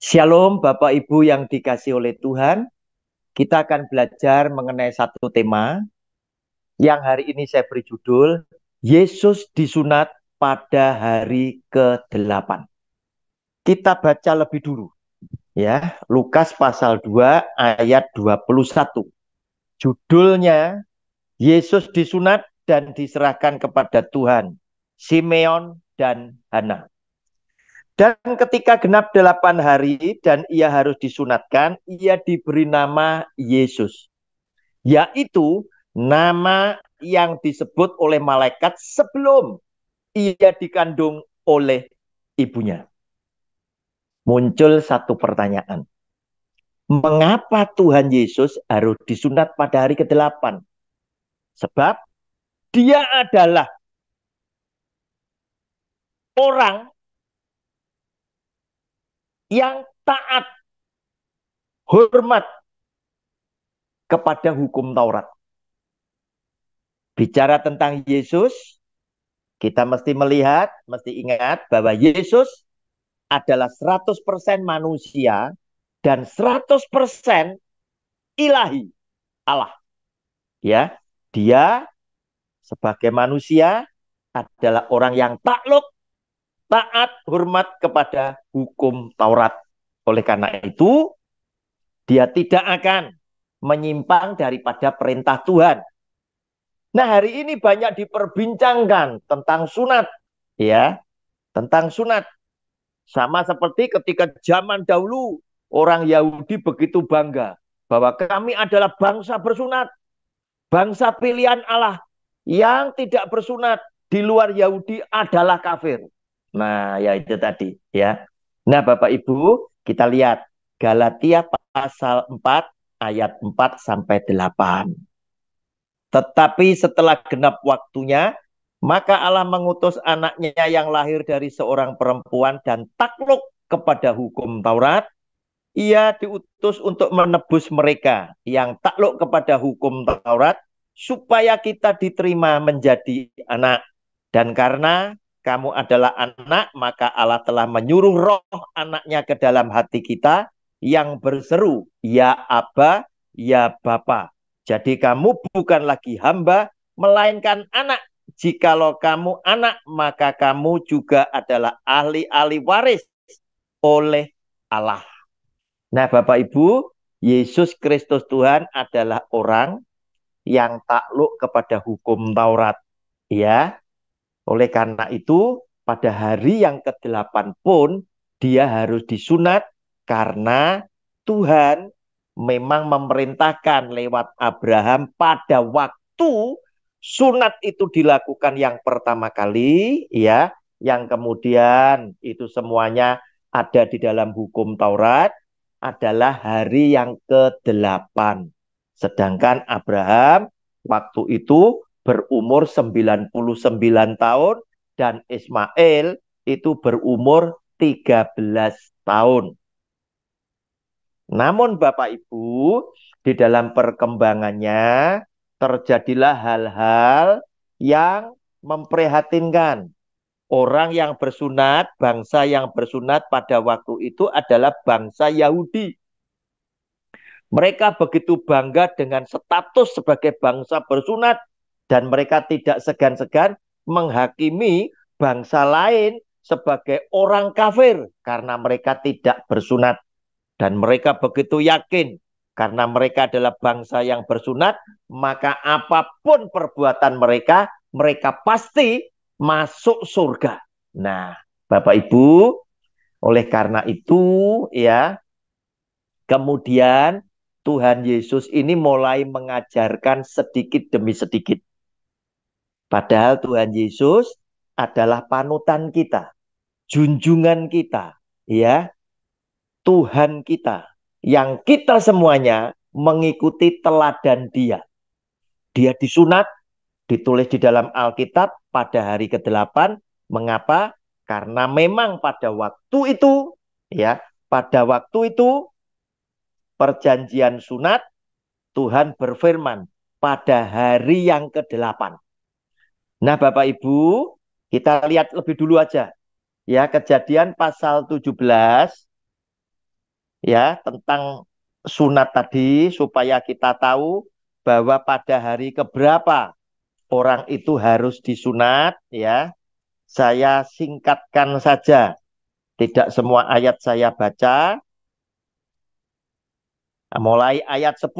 Shalom Bapak Ibu yang dikasih oleh Tuhan. Kita akan belajar mengenai satu tema yang hari ini saya beri judul Yesus disunat pada hari ke-8. Kita baca lebih dulu ya, Lukas pasal 2 ayat 21. Judulnya Yesus disunat dan diserahkan kepada Tuhan, Simeon dan Hana. Dan ketika genap 8 hari dan ia harus disunatkan, ia diberi nama Yesus, yaitu nama yang disebut oleh malaikat sebelum ia dikandung oleh ibunya. Muncul satu pertanyaan. Mengapa Tuhan Yesus harus disunat pada hari ke-8? Sebab dia adalah orang yang taat, hormat kepada hukum Taurat. Bicara tentang Yesus, kita mesti melihat, mesti ingat bahwa Yesus adalah 100% manusia dan 100% ilahi, Allah. Ya, dia sebagai manusia adalah orang yang takluk, taat, hormat kepada hukum Taurat. Oleh karena itu, dia tidak akan menyimpang daripada perintah Tuhan. Nah, hari ini banyak diperbincangkan tentang sunat, ya, tentang sunat. Sama seperti ketika zaman dahulu orang Yahudi begitu bangga bahwa kami adalah bangsa bersunat, bangsa pilihan Allah. Yang tidak bersunat di luar Yahudi adalah kafir. Nah, ya itu tadi ya. Nah, Bapak Ibu, kita lihat Galatia pasal 4 ayat 4 sampai 8. Tetapi setelah genap waktunya, maka Allah mengutus anaknya yang lahir dari seorang perempuan dan takluk kepada hukum Taurat. Ia diutus untuk menebus mereka yang takluk kepada hukum Taurat, supaya kita diterima menjadi anak. Dan karena kamu adalah anak, maka Allah telah menyuruh roh anaknya ke dalam hati kita, yang berseru, ya Aba, ya Bapa. Jadi kamu bukan lagi hamba, melainkan anak. Jikalau kamu anak, maka kamu juga adalah ahli-ahli waris oleh Allah. Nah, Bapak Ibu, Yesus Kristus Tuhan adalah orang yang takluk kepada hukum Taurat. Ya, oleh karena itu, pada hari yang ke-8 pun dia harus disunat karena Tuhan memang memerintahkan lewat Abraham pada waktu sunat itu dilakukan yang pertama kali, ya, yang kemudian itu semuanya ada di dalam hukum Taurat adalah hari yang ke-8. Sedangkan Abraham waktu itu berumur 99 tahun dan Ismail itu berumur 13 tahun. Namun Bapak Ibu, di dalam perkembangannya terjadilah hal-hal yang memprihatinkan. Orang yang bersunat, bangsa yang bersunat pada waktu itu adalah bangsa Yahudi. Mereka begitu bangga dengan status sebagai bangsa bersunat dan mereka tidak segan-segan menghakimi bangsa lain sebagai orang kafir karena mereka tidak bersunat. Dan mereka begitu yakin karena mereka adalah bangsa yang bersunat, maka apapun perbuatan mereka, mereka pasti masuk surga. Nah, Bapak Ibu, oleh karena itu ya, kemudian Tuhan Yesus ini mulai mengajarkan sedikit demi sedikit. Padahal Tuhan Yesus adalah panutan kita, junjungan kita, ya, Tuhan kita, yang kita semuanya mengikuti teladan Dia. Dia disunat, ditulis di dalam Alkitab pada hari ke-8. Mengapa? Karena memang pada waktu itu, ya, pada waktu itu perjanjian sunat Tuhan berfirman pada hari yang ke-8. Nah, Bapak Ibu, kita lihat lebih dulu aja. Ya, Kejadian pasal 17 ya tentang sunat tadi supaya kita tahu bahwa pada hari keberapa orang itu harus disunat ya. Saya singkatkan saja. Tidak semua ayat saya baca. Mulai ayat 10.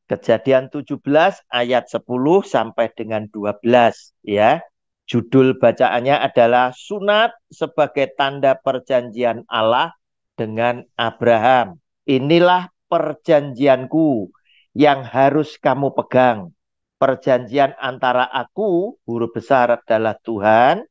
Kejadian 17 ayat 10 sampai dengan 12 ya. Judul bacaannya adalah sunat sebagai tanda perjanjian Allah dengan Abraham. Inilah perjanjianku yang harus kamu pegang. Perjanjian antara aku, huruf besar adalah Tuhan,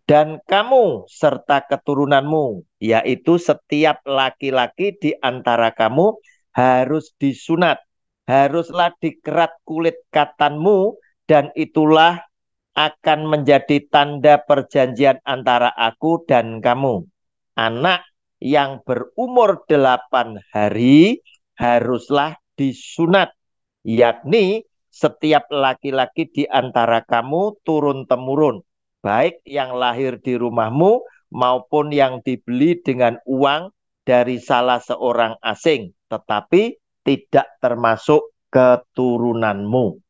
dan kamu serta keturunanmu, yaitu setiap laki-laki di antara kamu harus disunat, haruslah dikerat kulit katanmu, dan itulah akan menjadi tanda perjanjian antara aku dan kamu. Anak yang berumur 8 hari haruslah disunat, yakni setiap laki-laki di antara kamu turun-temurun, baik yang lahir di rumahmu maupun yang dibeli dengan uang dari salah seorang asing, tetapi tidak termasuk keturunanmu.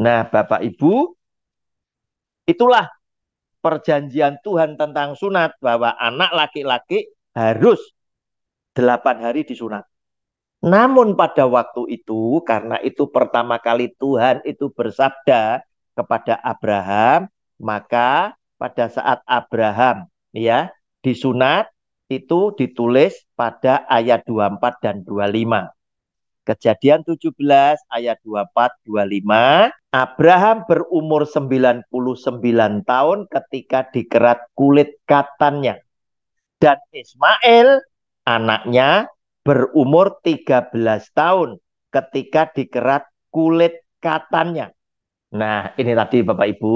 Nah, Bapak Ibu, itulah perjanjian Tuhan tentang sunat, bahwa anak laki-laki harus 8 hari disunat. Namun pada waktu itu, karena itu pertama kali Tuhan itu bersabda kepada Abraham, maka pada saat Abraham ya disunat, itu ditulis pada ayat 24 dan 25. Kejadian 17 ayat 24 25, Abraham berumur 99 tahun ketika dikerat kulit katannya, dan Ismail anaknya berumur 13 tahun ketika dikerat kulit katannya. Nah, ini tadi Bapak Ibu,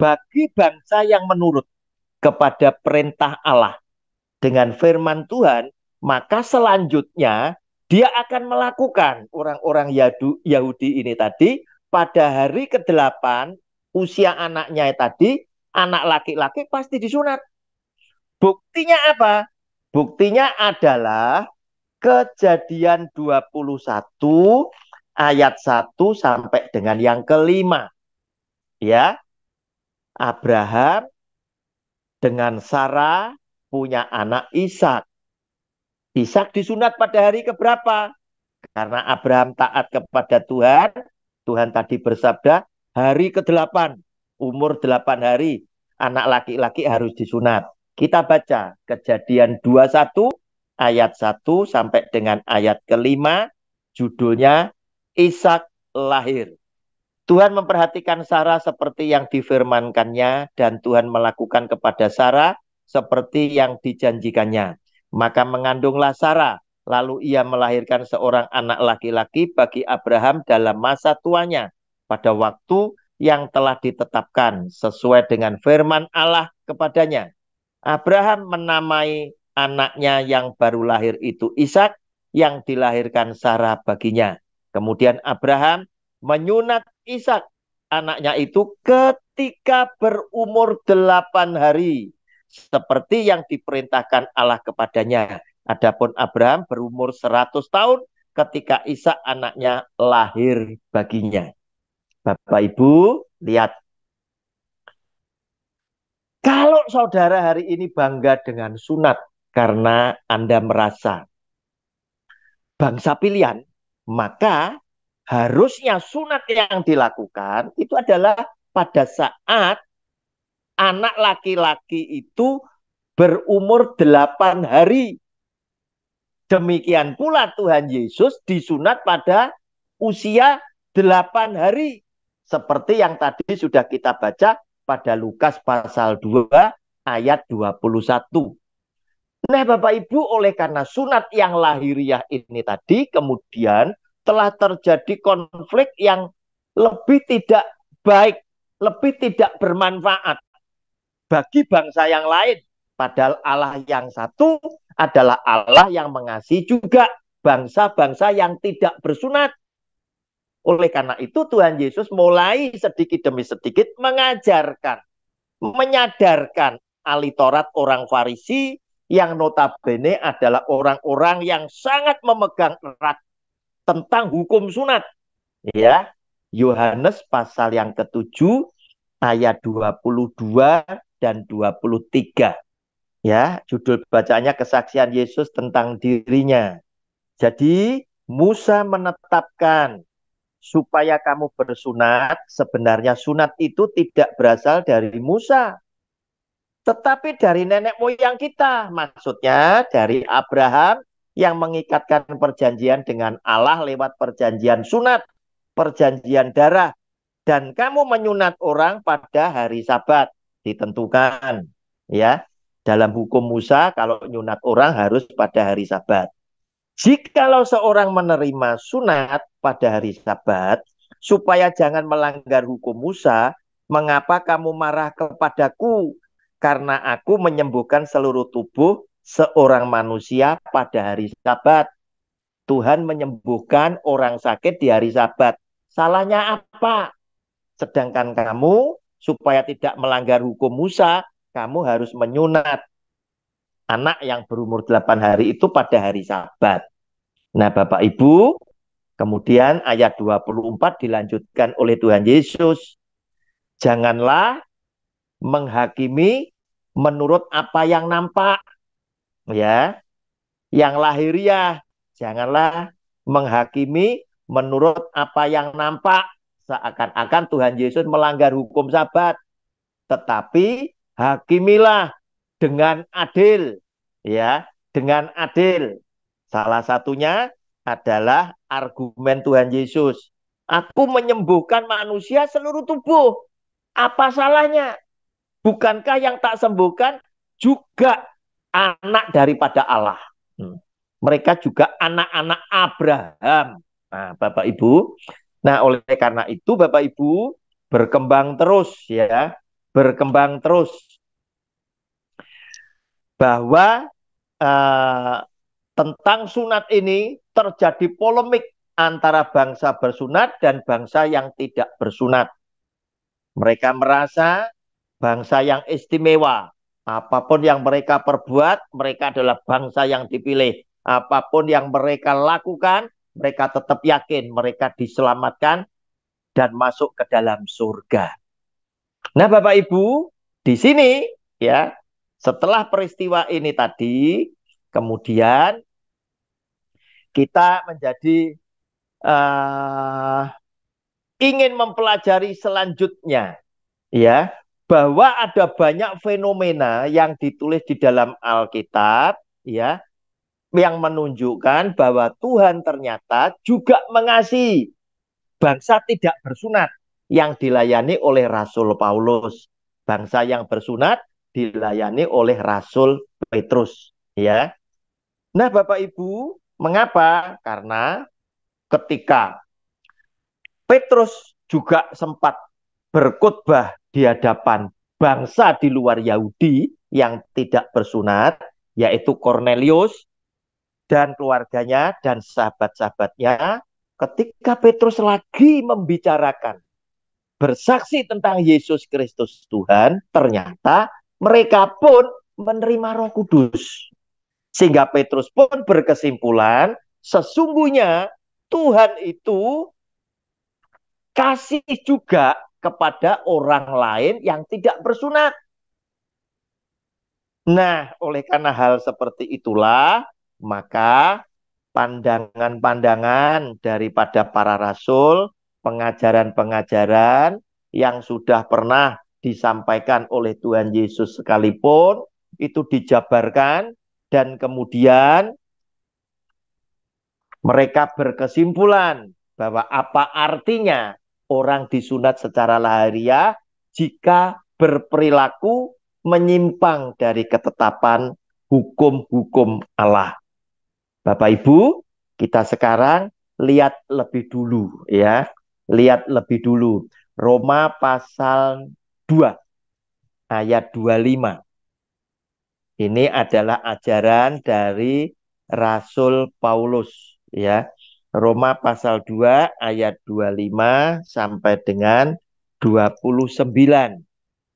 bagi bangsa yang menurut kepada perintah Allah dengan firman Tuhan, maka selanjutnya dia akan melakukan, orang-orang Yahudi ini tadi pada hari ke-8 usia anaknya tadi, anak laki-laki pasti disunat. Buktinya apa? Buktinya adalah Kejadian 21 ayat 1 sampai dengan yang kelima. Ya, Abraham dengan Sarah punya anak Ishak. Ishak disunat pada hari keberapa? Karena Abraham taat kepada Tuhan, Tuhan tadi bersabda, hari ke-8, umur 8 hari, anak laki-laki harus disunat. Kita baca Kejadian 21 ayat 1 sampai dengan ayat kelima, judulnya Ishak lahir. Tuhan memperhatikan Sarah seperti yang difirmankannya, dan Tuhan melakukan kepada Sarah seperti yang dijanjikannya. Maka mengandunglah Sarah, lalu ia melahirkan seorang anak laki-laki bagi Abraham dalam masa tuanya, pada waktu yang telah ditetapkan sesuai dengan firman Allah kepadanya. Abraham menamai anaknya yang baru lahir itu Ishak, yang dilahirkan Sarah baginya. Kemudian Abraham menyunat Ishak, anaknya itu, ketika berumur 8 hari, seperti yang diperintahkan Allah kepadanya. Adapun Abraham berumur 100 tahun ketika Ishak anaknya lahir baginya. Bapak Ibu, lihat. Kalau saudara hari ini bangga dengan sunat karena Anda merasa bangsa pilihan, maka harusnya sunat yang dilakukan itu adalah pada saat anak laki-laki itu berumur 8 hari. Demikian pula Tuhan Yesus disunat pada usia 8 hari. Seperti yang tadi sudah kita baca pada Lukas pasal 2 ayat 21. Nah, Bapak Ibu, oleh karena sunat yang lahiriah ini tadi, kemudian telah terjadi konflik yang lebih tidak baik, lebih tidak bermanfaat bagi bangsa yang lain. Padahal Allah yang satu adalah Allah yang mengasihi juga bangsa-bangsa yang tidak bersunat. Oleh karena itu Tuhan Yesus mulai sedikit demi sedikit mengajarkan, menyadarkan ahli Taurat orang Farisi yang notabene adalah orang-orang yang sangat memegang erat tentang hukum sunat. Ya, Yohanes pasal yang ke-7 ayat 22 dan 23. Ya, judul bacanya kesaksian Yesus tentang dirinya. Jadi, Musa menetapkan supaya kamu bersunat. Sebenarnya sunat itu tidak berasal dari Musa, tetapi dari nenek moyang kita. Maksudnya dari Abraham yang mengikatkan perjanjian dengan Allah lewat perjanjian sunat, perjanjian darah. Dan kamu menyunat orang pada hari Sabat, ditentukan. Ya, dalam hukum Musa kalau nyunat orang harus pada hari Sabat. Jikalau seorang menerima sunat pada hari Sabat, supaya jangan melanggar hukum Musa, mengapa kamu marah kepadaku? Karena aku menyembuhkan seluruh tubuh seorang manusia pada hari Sabat. Tuhan menyembuhkan orang sakit di hari Sabat. Salahnya apa? Sedangkan kamu, supaya tidak melanggar hukum Musa, kamu harus menyunat anak yang berumur 8 hari itu pada hari Sabat. Nah, Bapak Ibu, kemudian ayat 24 dilanjutkan oleh Tuhan Yesus. Janganlah menghakimi menurut apa yang nampak, ya. Yang lahiriah, janganlah menghakimi menurut apa yang nampak, seakan-akan Tuhan Yesus melanggar hukum Sabat. Tetapi hakimilah dengan adil, ya, dengan adil. Salah satunya adalah argumen Tuhan Yesus. Aku menyembuhkan manusia seluruh tubuh. Apa salahnya? Bukankah yang tak sembuhkan juga anak daripada Allah? Mereka juga anak-anak Abraham. Nah, Bapak Ibu. Nah, oleh karena itu Bapak Ibu berkembang terus ya. Berkembang terus bahwa tentang sunat ini terjadi polemik antara bangsa bersunat dan bangsa yang tidak bersunat. Mereka merasa bangsa yang istimewa. Apapun yang mereka perbuat, mereka adalah bangsa yang dipilih. Apapun yang mereka lakukan, mereka tetap yakin mereka diselamatkan dan masuk ke dalam surga. Nah, Bapak Ibu, di sini ya, setelah peristiwa ini tadi, kemudian kita menjadi ingin mempelajari selanjutnya, ya, bahwa ada banyak fenomena yang ditulis di dalam Alkitab, ya, yang menunjukkan bahwa Tuhan ternyata juga mengasihi bangsa tidak bersunat yang dilayani oleh Rasul Paulus. Bangsa yang bersunat dilayani oleh Rasul Petrus, ya. Nah, Bapak Ibu, mengapa? Karena ketika Petrus juga sempat berkhotbah di hadapan bangsa di luar Yahudi yang tidak bersunat, yaitu Kornelius dan keluarganya dan sahabat-sahabatnya. Ketika Petrus lagi membicarakan, bersaksi tentang Yesus Kristus Tuhan, ternyata mereka pun menerima Roh Kudus. Sehingga Petrus pun berkesimpulan, sesungguhnya Tuhan itu kasih juga kepada orang lain yang tidak bersunat. Nah, oleh karena hal seperti itulah, maka pandangan-pandangan daripada para rasul, pengajaran-pengajaran yang sudah pernah disampaikan oleh Tuhan Yesus sekalipun, itu dijabarkan dan kemudian mereka berkesimpulan bahwa apa artinya orang disunat secara lahiriah jika berperilaku menyimpang dari ketetapan hukum-hukum Allah. Bapak Ibu, kita sekarang lihat lebih dulu ya. Lihat lebih dulu. Roma pasal 2 ayat 25. Ini adalah ajaran dari Rasul Paulus ya. Roma pasal 2 ayat 25 sampai dengan 29.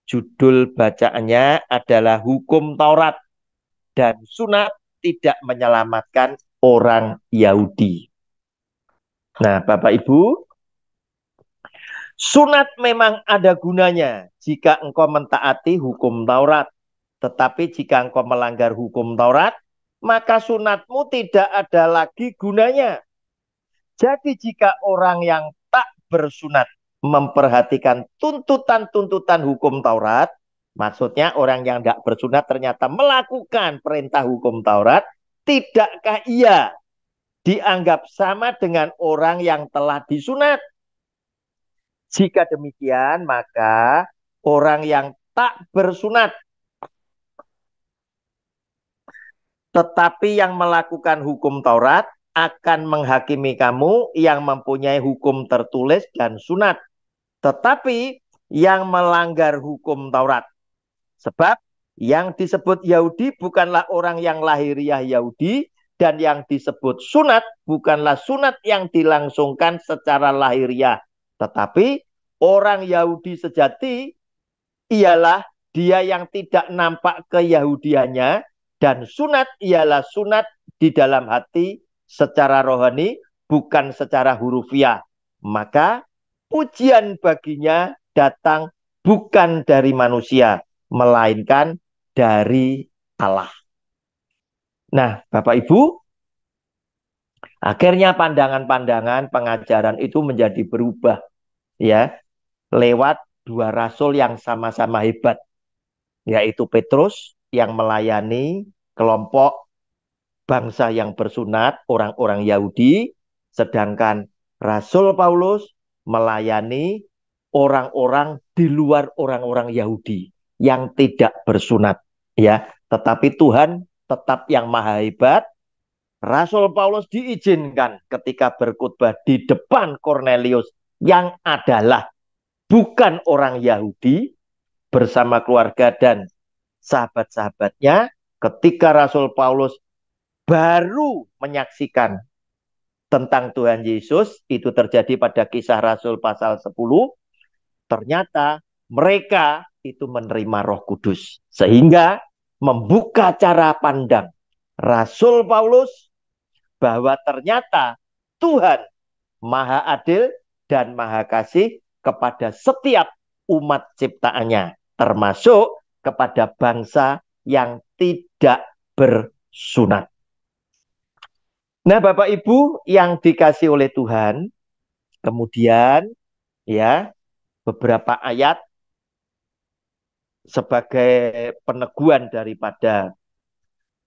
Judul bacaannya adalah hukum Taurat. dan sunat tidak menyelamatkan orang Yahudi. Nah, Bapak Ibu, sunat memang ada gunanya jika engkau mentaati hukum Taurat. Tetapi jika engkau melanggar hukum Taurat, maka sunatmu tidak ada lagi gunanya. Jadi jika orang yang tak bersunat memperhatikan tuntutan-tuntutan hukum Taurat, maksudnya orang yang tidak bersunat ternyata melakukan perintah hukum Taurat, tidakkah ia dianggap sama dengan orang yang telah disunat? Jika demikian, maka orang yang tak bersunat tetapi yang melakukan hukum Taurat akan menghakimi kamu yang mempunyai hukum tertulis dan sunat. Tetapi yang melanggar hukum Taurat. Sebab yang disebut Yahudi bukanlah orang yang lahiriah Yahudi. Dan yang disebut sunat bukanlah sunat yang dilangsungkan secara lahiriah. Tetapi orang Yahudi sejati ialah dia yang tidak nampak keyahudiannya, dan sunat ialah sunat di dalam hati secara rohani, bukan secara hurufiah. Maka pujian baginya datang bukan dari manusia, melainkan dari Allah. Nah, Bapak Ibu, akhirnya pandangan-pandangan pengajaran itu menjadi berubah, ya, lewat dua rasul yang sama-sama hebat, yaitu Petrus yang melayani kelompok bangsa yang bersunat, orang-orang Yahudi, sedangkan Rasul Paulus melayani orang-orang di luar orang-orang Yahudi yang tidak bersunat, ya. Tetapi Tuhan tetap yang maha hebat. Rasul Paulus diizinkan ketika berkhotbah di depan Kornelius yang adalah bukan orang Yahudi, bersama keluarga dan sahabat-sahabatnya, ketika Rasul Paulus baru menyaksikan tentang Tuhan Yesus, itu terjadi pada Kisah Rasul pasal 10, ternyata mereka itu menerima Roh Kudus, sehingga membuka cara pandang Rasul Paulus bahwa ternyata Tuhan maha adil dan maha kasih kepada setiap umat ciptaannya, termasuk kepada bangsa yang tidak bersunat. Nah, Bapak Ibu yang dikasih oleh Tuhan, kemudian ya beberapa ayat sebagai peneguhan daripada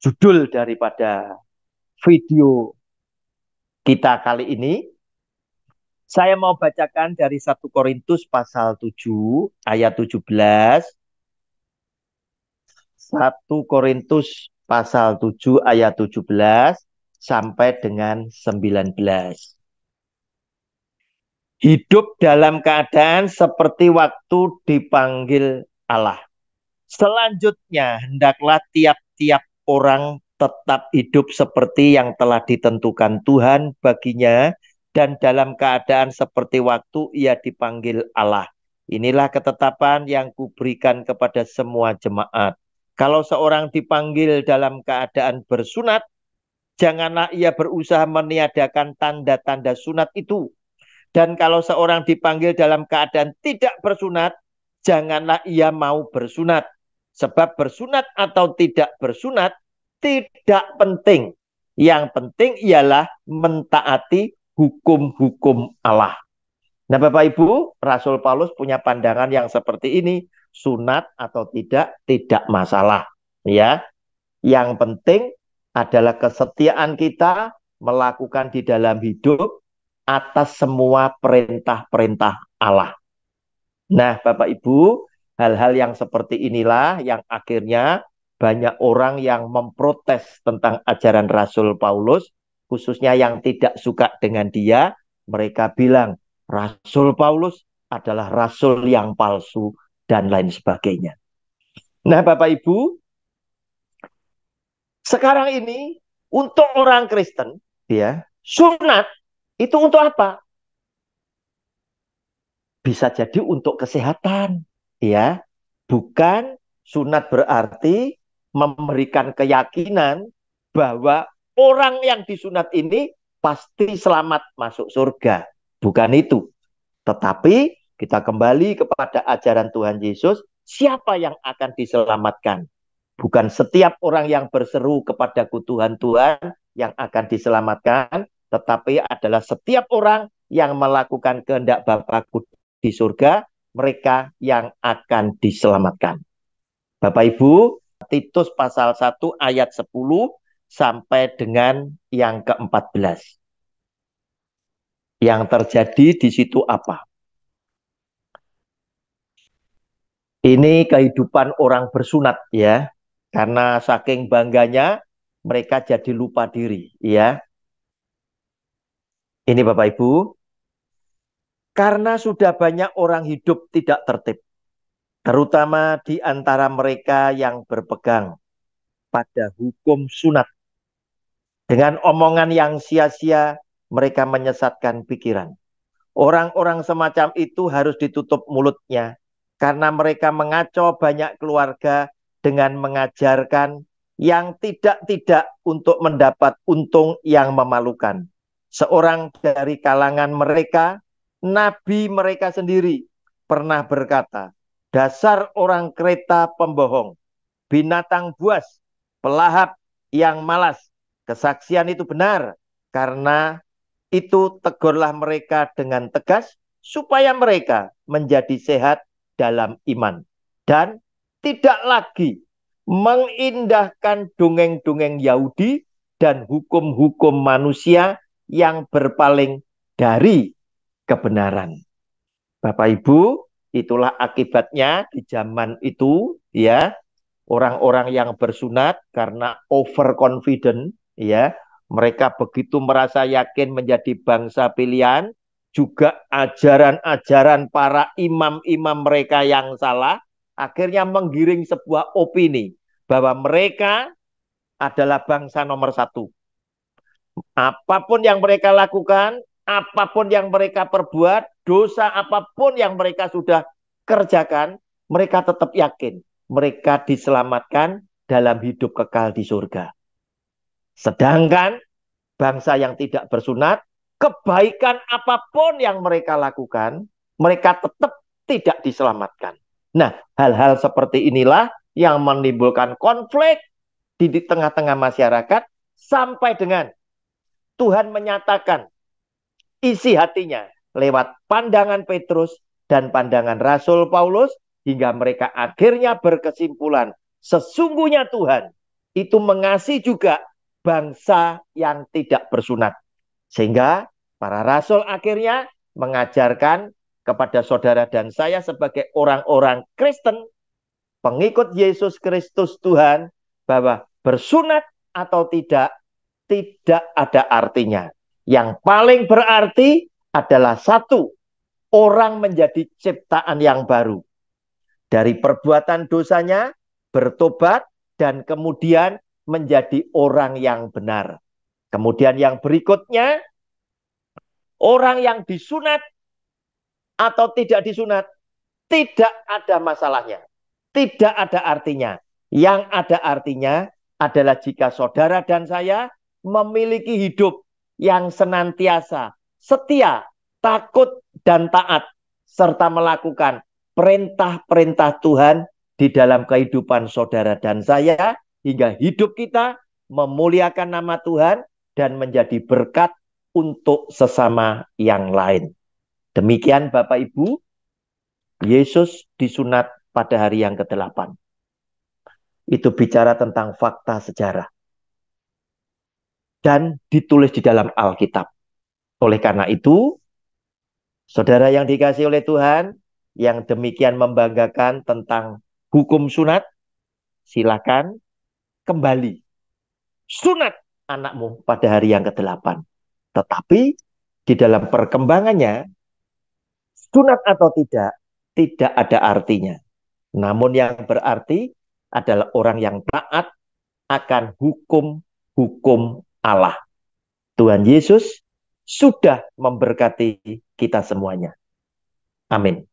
judul daripada video kita kali ini, saya mau bacakan dari 1 Korintus pasal 7 ayat 17. 1 Korintus pasal 7 ayat 17 sampai dengan 19. Hidup dalam keadaan seperti waktu dipanggil Allah. Selanjutnya, hendaklah tiap-tiap orang tetap hidup seperti yang telah ditentukan Tuhan baginya, dan dalam keadaan seperti waktu ia dipanggil Allah. Inilah ketetapan yang kuberikan kepada semua jemaat. Kalau seorang dipanggil dalam keadaan bersunat, janganlah ia berusaha meniadakan tanda-tanda sunat itu. Dan kalau seorang dipanggil dalam keadaan tidak bersunat, janganlah ia mau bersunat. Sebab bersunat atau tidak bersunat tidak penting. Yang penting ialah mentaati hukum-hukum Allah. Nah, Bapak Ibu, Rasul Paulus punya pandangan yang seperti ini. Sunat atau tidak masalah. Ya, yang penting adalah kesetiaan kita melakukan di dalam hidup atas semua perintah-perintah Allah. Nah, Bapak Ibu, hal-hal yang seperti inilah yang akhirnya banyak orang yang memprotes tentang ajaran Rasul Paulus, khususnya yang tidak suka dengan dia. Mereka bilang, Rasul Paulus adalah rasul yang palsu, dan lain sebagainya. Nah, Bapak Ibu, sekarang ini untuk orang Kristen, ya, sunat itu untuk apa? Bisa jadi untuk kesehatan, ya. Bukan sunat berarti memberikan keyakinan bahwa orang yang disunat ini pasti selamat masuk surga. Bukan itu. Tetapi kita kembali kepada ajaran Tuhan Yesus, siapa yang akan diselamatkan? Bukan setiap orang yang berseru kepadaku Tuhan, Tuhan yang akan diselamatkan, tetapi adalah setiap orang yang melakukan kehendak Bapakku di surga, mereka yang akan diselamatkan. Bapak Ibu, Titus pasal 1 ayat 10 sampai dengan yang ke-14. Yang terjadi di situ apa? Ini kehidupan orang bersunat ya. Karena saking bangganya mereka jadi lupa diri ya. Ini Bapak Ibu, karena sudah banyak orang hidup tidak tertib, terutama di antara mereka yang berpegang pada hukum sunat. Dengan omongan yang sia-sia, mereka menyesatkan pikiran. Orang-orang semacam itu harus ditutup mulutnya, karena mereka mengacau banyak keluarga dengan mengajarkan yang tidak-tidak untuk mendapat untung yang memalukan. Seorang dari kalangan mereka, nabi mereka sendiri, pernah berkata, dasar orang Kreta pembohong, binatang buas, pelahap yang malas. Kesaksian itu benar, karena itu tegurlah mereka dengan tegas, supaya mereka menjadi sehat dalam iman. Dan tidak lagi mengindahkan dongeng-dongeng Yahudi dan hukum-hukum manusia yang berpaling dari kebenaran. Bapak Ibu, itulah akibatnya di zaman itu ya, orang-orang yang bersunat karena overconfident ya, mereka begitu merasa yakin menjadi bangsa pilihan, juga ajaran-ajaran para imam-imam mereka yang salah akhirnya menggiring sebuah opini bahwa mereka adalah bangsa nomor satu. Apapun yang mereka lakukan, apapun yang mereka perbuat, dosa apapun yang mereka sudah kerjakan, mereka tetap yakin mereka diselamatkan dalam hidup kekal di surga. Sedangkan bangsa yang tidak bersunat, kebaikan apapun yang mereka lakukan, mereka tetap tidak diselamatkan. Nah, hal-hal seperti inilah yang menimbulkan konflik di tengah-tengah masyarakat sampai dengan Tuhan menyatakan isi hatinya lewat pandangan Petrus dan pandangan Rasul Paulus, hingga mereka akhirnya berkesimpulan sesungguhnya Tuhan itu mengasihi juga bangsa yang tidak bersunat. Sehingga para rasul akhirnya mengajarkan kepada saudara dan saya sebagai orang-orang Kristen, pengikut Yesus Kristus Tuhan, bahwa bersunat atau tidak ada artinya. Yang paling berarti adalah satu, orang menjadi ciptaan yang baru. Dari perbuatan dosanya, bertobat, dan kemudian menjadi orang yang benar. Kemudian yang berikutnya, orang yang disunat atau tidak disunat, tidak ada masalahnya. Tidak ada artinya. Yang ada artinya adalah jika saudara dan saya memiliki hidup yang senantiasa setia, takut, dan taat, serta melakukan perintah-perintah Tuhan di dalam kehidupan saudara dan saya, hingga hidup kita memuliakan nama Tuhan dan menjadi berkat untuk sesama yang lain. Demikian Bapak Ibu, Yesus disunat pada hari yang ke-8. Itu bicara tentang fakta sejarah. Dan ditulis di dalam Alkitab. Oleh karena itu, saudara yang dikasihi oleh Tuhan, yang demikian membanggakan tentang hukum sunat, silakan kembali. Sunat anakmu pada hari yang ke-8. Tetapi di dalam perkembangannya, sunat atau tidak ada artinya. Namun yang berarti adalah orang yang taat akan hukum-hukum Allah. Tuhan Yesus sudah memberkati kita semuanya. Amin.